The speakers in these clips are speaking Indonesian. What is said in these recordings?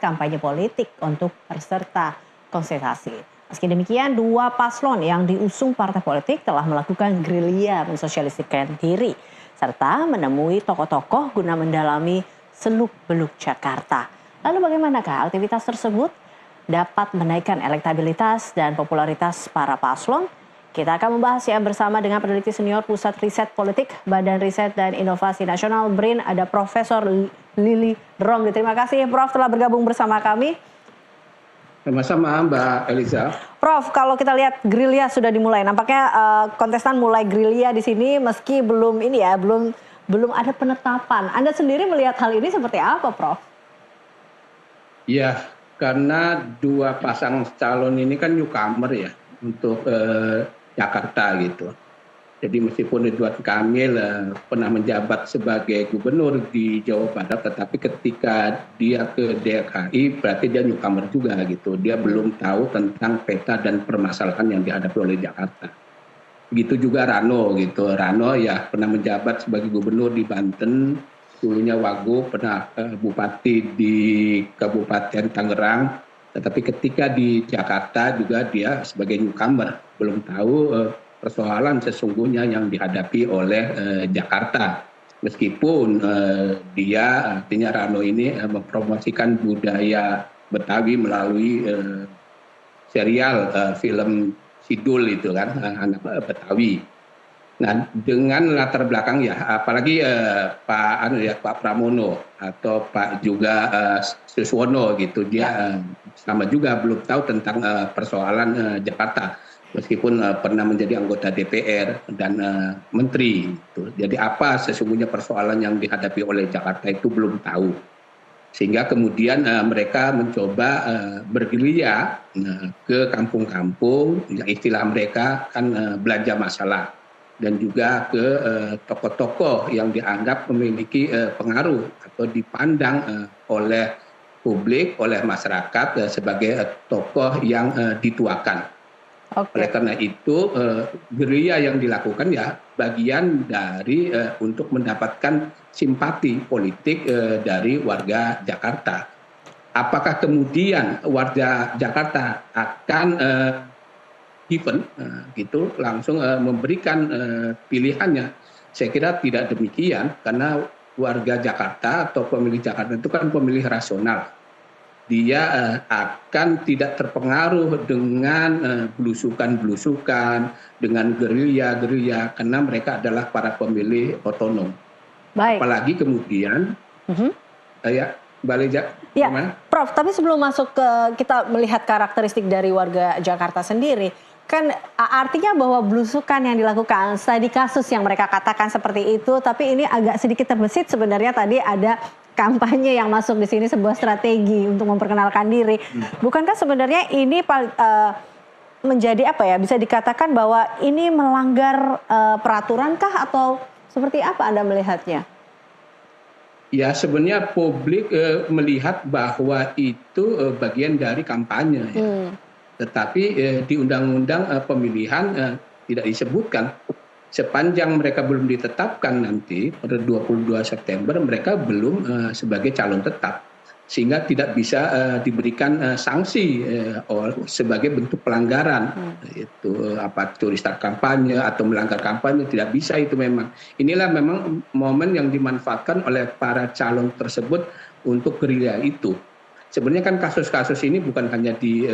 kampanye politik untuk peserta kontestasi. Meski demikian, dua paslon yang diusung partai politik telah melakukan gerilya mensosialisasikan diri serta menemui tokoh-tokoh guna mendalami seluk-beluk Jakarta. Lalu bagaimanakah aktivitas tersebut dapat menaikkan elektabilitas dan popularitas para paslon? Kita akan membahasnya bersama dengan peneliti senior Pusat Riset Politik Badan Riset dan Inovasi Nasional BRIN, ada Profesor Lili Rongge. Terima kasih Prof telah bergabung bersama kami. Sama-sama Mbak Eliza. Prof, kalau kita lihat gerilya sudah dimulai, nampaknya kontestan mulai gerilya di sini meski belum ada penetapan. Anda sendiri melihat hal ini seperti apa, Prof? Ya, karena dua pasang calon ini kan newcomer ya untuk Jakarta gitu. Jadi meskipun Ridwan Kamil pernah menjabat sebagai gubernur di Jawa Barat, tetapi ketika dia ke DKI berarti dia newcomer juga gitu. Dia belum tahu tentang peta dan permasalahan yang dihadapi oleh Jakarta. Begitu juga Rano gitu. Rano ya pernah menjabat sebagai gubernur di Banten, dulunya Wagub, pernah bupati di Kabupaten Tangerang. Tetapi ketika di Jakarta juga dia sebagai newcomer, belum tahu persoalan sesungguhnya yang dihadapi oleh Jakarta. Meskipun dia, artinya Rano ini mempromosikan budaya Betawi melalui serial film Sidul itu kan, anak Betawi. Nah, dengan latar belakang ya, apalagi Pak Pramono atau Pak juga Suswono gitu, dia sama juga belum tahu tentang persoalan Jakarta. Meskipun pernah menjadi anggota DPR dan menteri. Gitu. Jadi apa sesungguhnya persoalan yang dihadapi oleh Jakarta itu belum tahu. Sehingga kemudian mereka mencoba bergerilya ke kampung-kampung, yang istilah mereka kan belanja masalah. Dan juga ke tokoh-tokoh yang dianggap memiliki pengaruh atau dipandang oleh publik, oleh masyarakat sebagai tokoh yang dituakan. Okay. Oleh karena itu gerilya yang dilakukan ya bagian dari untuk mendapatkan simpati politik dari warga Jakarta. Apakah kemudian warga Jakarta akan given gitu langsung memberikan pilihannya? Saya kira tidak demikian, karena warga Jakarta atau pemilih Jakarta itu kan pemilih rasional. Dia akan tidak terpengaruh dengan belusukan-belusukan, dengan gerilya-gerilya, karena mereka adalah para pemilih otonom. Baik. Apalagi kemudian, ya, Mbak Leja, ya, gimana? Prof, tapi sebelum masuk ke kita melihat karakteristik dari warga Jakarta sendiri, kan artinya bahwa belusukan yang dilakukan, studi kasus yang mereka katakan seperti itu, tapi ini agak sedikit terbesit sebenarnya tadi ada kampanye yang masuk di sini sebuah strategi untuk memperkenalkan diri. Bukankah sebenarnya ini menjadi apa ya, bisa dikatakan bahwa ini melanggar peraturan kah atau seperti apa Anda melihatnya? Ya, sebenarnya publik melihat bahwa itu bagian dari kampanye. Ya. Tetapi di undang-undang pemilihan tidak disebutkan. Sepanjang mereka belum ditetapkan nanti pada 22 September mereka belum sebagai calon tetap, sehingga tidak bisa diberikan sanksi sebagai bentuk pelanggaran, itu curi start kampanye atau melanggar kampanye, tidak bisa itu memang. Inilah memang momen yang dimanfaatkan oleh para calon tersebut untuk gerilya itu. Sebenarnya kan kasus-kasus ini bukan hanya di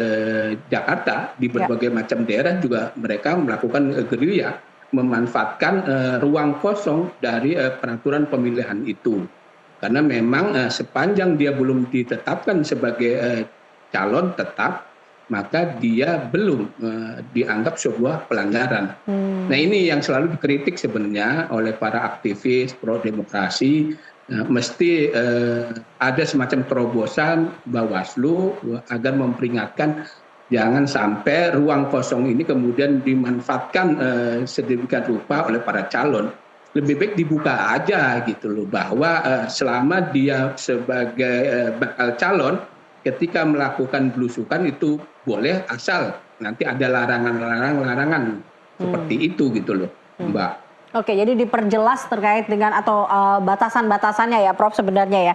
Jakarta, di berbagai macam daerah juga mereka melakukan gerilya, memanfaatkan ruang kosong dari peraturan pemilihan itu. Karena memang sepanjang dia belum ditetapkan sebagai calon tetap, maka dia belum dianggap sebuah pelanggaran. Nah, ini yang selalu dikritik sebenarnya oleh para aktivis pro demokrasi. Mesti ada semacam terobosan Bawaslu agar memperingatkan jangan sampai ruang kosong ini kemudian dimanfaatkan sedemikian rupa oleh para calon. Lebih baik dibuka aja gitu loh, bahwa selama dia sebagai bakal calon, ketika melakukan belusukan itu boleh, asal nanti ada larangan-larangan seperti itu gitu loh, Mbak. Oke, jadi diperjelas terkait dengan atau batasan-batasannya ya, Prof sebenarnya ya.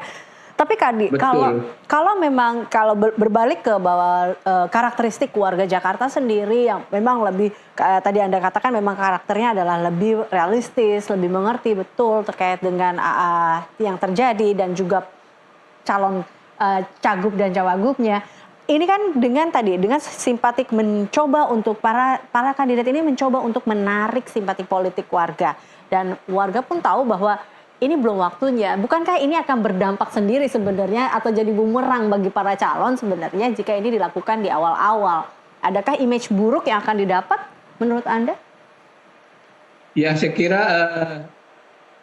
Tapi Kadi, kalau Betul. kalau memang kalau berbalik ke bahwa karakteristik warga Jakarta sendiri yang memang lebih tadi Anda katakan memang karakternya adalah lebih realistis, lebih mengerti betul terkait dengan yang terjadi dan juga calon cagup dan cawagupnya. Ini kan dengan simpatik mencoba untuk para kandidat ini mencoba untuk menarik simpati politik warga dan warga pun tahu bahwa ini belum waktunya. Bukankah ini akan berdampak sendiri sebenarnya atau jadi bumerang bagi para calon sebenarnya jika ini dilakukan di awal-awal? Adakah image buruk yang akan didapat menurut Anda? Ya, saya kira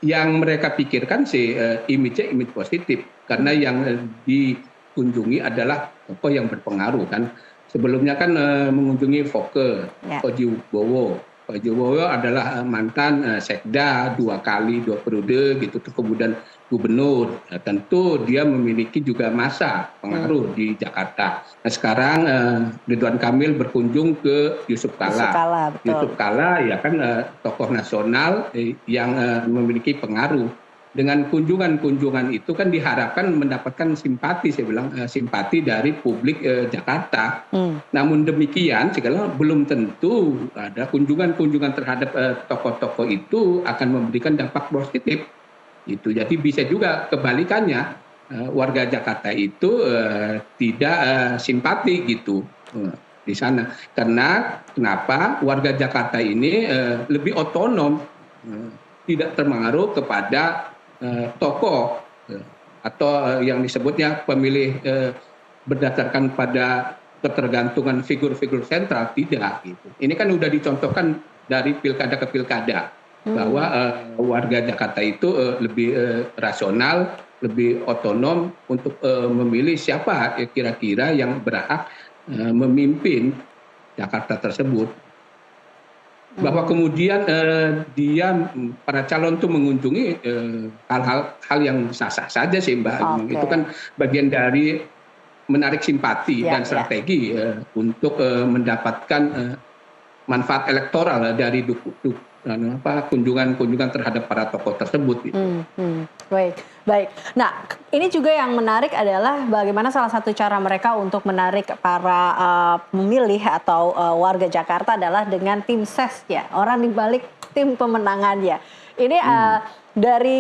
yang mereka pikirkan sih image-nya image positif karena yang dikunjungi adalah tokoh yang berpengaruh kan. Sebelumnya kan mengunjungi Foke, Ya. Fauzi Bowo. Fauzi Bowo adalah mantan sekda 2 kali 2 periode gitu, kemudian gubernur. Tentu dia memiliki juga masa pengaruh di Jakarta. Nah, sekarang Ridwan Kamil berkunjung ke Yusuf Kala. Betul. Yusuf Kala ya kan tokoh nasional yang memiliki pengaruh. Dengan kunjungan-kunjungan itu kan diharapkan mendapatkan simpati, saya bilang simpati dari publik Jakarta. Namun demikian, segala belum tentu ada kunjungan-kunjungan terhadap tokoh-tokoh itu akan memberikan dampak positif. Itu jadi bisa juga kebalikannya, warga Jakarta itu tidak simpati gitu di sana. Karena kenapa warga Jakarta ini lebih otonom, tidak terpengaruh kepada tokoh atau yang disebutnya pemilih berdasarkan pada ketergantungan figur-figur sentral, tidak gitu. Ini kan sudah dicontohkan dari pilkada ke pilkada bahwa warga Jakarta itu lebih rasional, lebih otonom untuk memilih siapa kira-kira yang berhak memimpin Jakarta tersebut. Bahwa kemudian para calon itu mengunjungi hal yang sah-sah saja sih Mbak. Oke. Itu kan bagian dari menarik simpati dan strategi untuk mendapatkan manfaat elektoral dari kunjungan terhadap para tokoh tersebut. Gitu. Baik. Nah, ini juga yang menarik adalah bagaimana salah satu cara mereka untuk menarik para pemilih atau warga Jakarta adalah dengan tim ses ya, orang di balik tim pemenangannya. Ini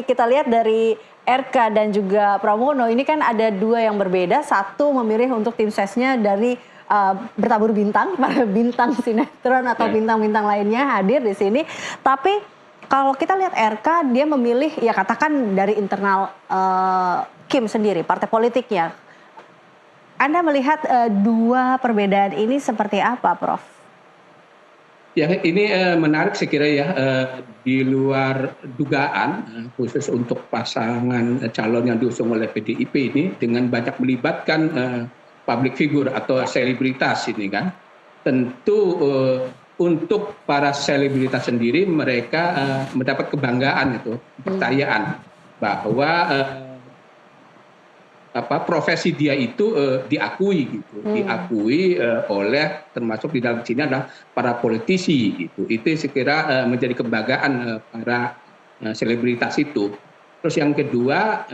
kita lihat dari RK dan juga Pramono, ini kan ada dua yang berbeda. Satu memilih untuk tim sesnya dari bertabur bintang, para bintang sinetron atau bintang-bintang lainnya hadir di sini. Tapi kalau kita lihat RK, dia memilih ya katakan dari internal Kim sendiri, partai politiknya. Anda melihat dua perbedaan ini seperti apa, Prof? Ya, ini menarik saya kira ya, di luar dugaan khusus untuk pasangan calon yang diusung oleh PDIP ini dengan banyak melibatkan public figure atau selebritas ini kan. Tentu untuk para selebritas sendiri mereka mendapat kebanggaan itu, kepercayaan bahwa profesi dia itu diakui gitu, diakui oleh termasuk di dalam sini adalah para politisi gitu. Itu saya kira menjadi kebanggaan para selebritas itu. Terus yang kedua,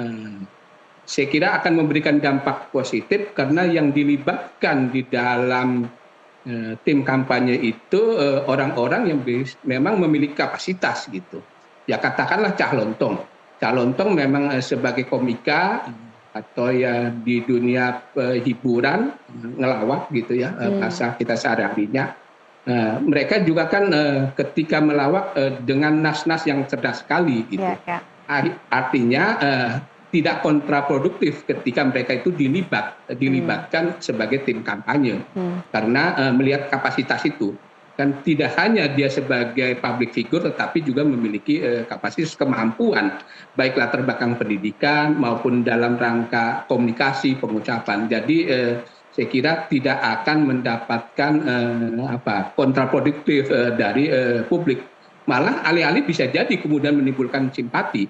saya kira akan memberikan dampak positif karena yang dilibatkan di dalam tim kampanye itu orang-orang yang memang memiliki kapasitas gitu. Ya katakanlah Cah Lontong. Cah Lontong memang sebagai komika atau ya di dunia hiburan ngelawak gitu ya, bahasa kita sehari-harinya. Mereka juga kan ketika melawak dengan nas-nas yang cerdas sekali gitu. Artinya tidak kontraproduktif ketika mereka itu dilibatkan sebagai tim kampanye karena melihat kapasitas itu kan tidak hanya dia sebagai public figure tetapi juga memiliki kapasitas kemampuan baik latar belakang pendidikan maupun dalam rangka komunikasi pengucapan. Jadi saya kira tidak akan mendapatkan kontraproduktif dari publik. Malah alih-alih bisa jadi kemudian menimbulkan simpati.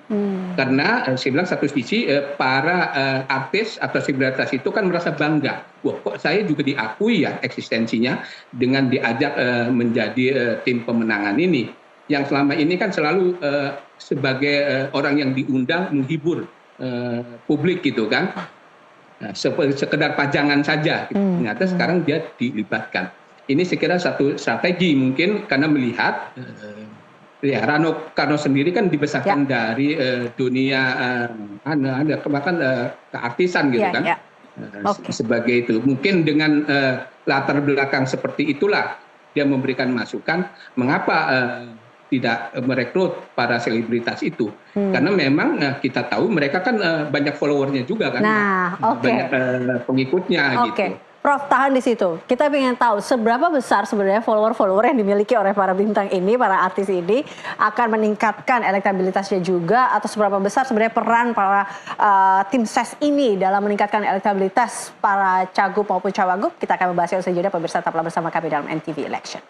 Karena saya bilang satu sisi para artis atau selebritas itu kan merasa bangga. Wah, kok saya juga diakui ya eksistensinya dengan diajak menjadi tim pemenangan ini. Yang selama ini kan selalu sebagai orang yang diundang menghibur publik gitu kan. Nah, sekedar pajangan saja. Gitu. Ternyata sekarang dia dilibatkan. Ini saya kira satu strategi mungkin karena melihat ya Rano Karno sendiri kan dibesarkan dari dunia bahkan keartisan gitu kan. Sebagai itu mungkin dengan latar belakang seperti itulah dia memberikan masukan mengapa tidak merekrut para selebritas itu karena memang kita tahu mereka kan banyak followernya juga kan, banyak pengikutnya gitu. Prof, tahan di situ. Kita ingin tahu seberapa besar sebenarnya follower-follower yang dimiliki oleh para bintang ini, para artis ini akan meningkatkan elektabilitasnya juga, atau seberapa besar sebenarnya peran para tim ses ini dalam meningkatkan elektabilitas para cagup maupun cawagup. Kita akan membahasnya usai jeda. Pemirsa, tetaplah bersama kami dalam NTV Election.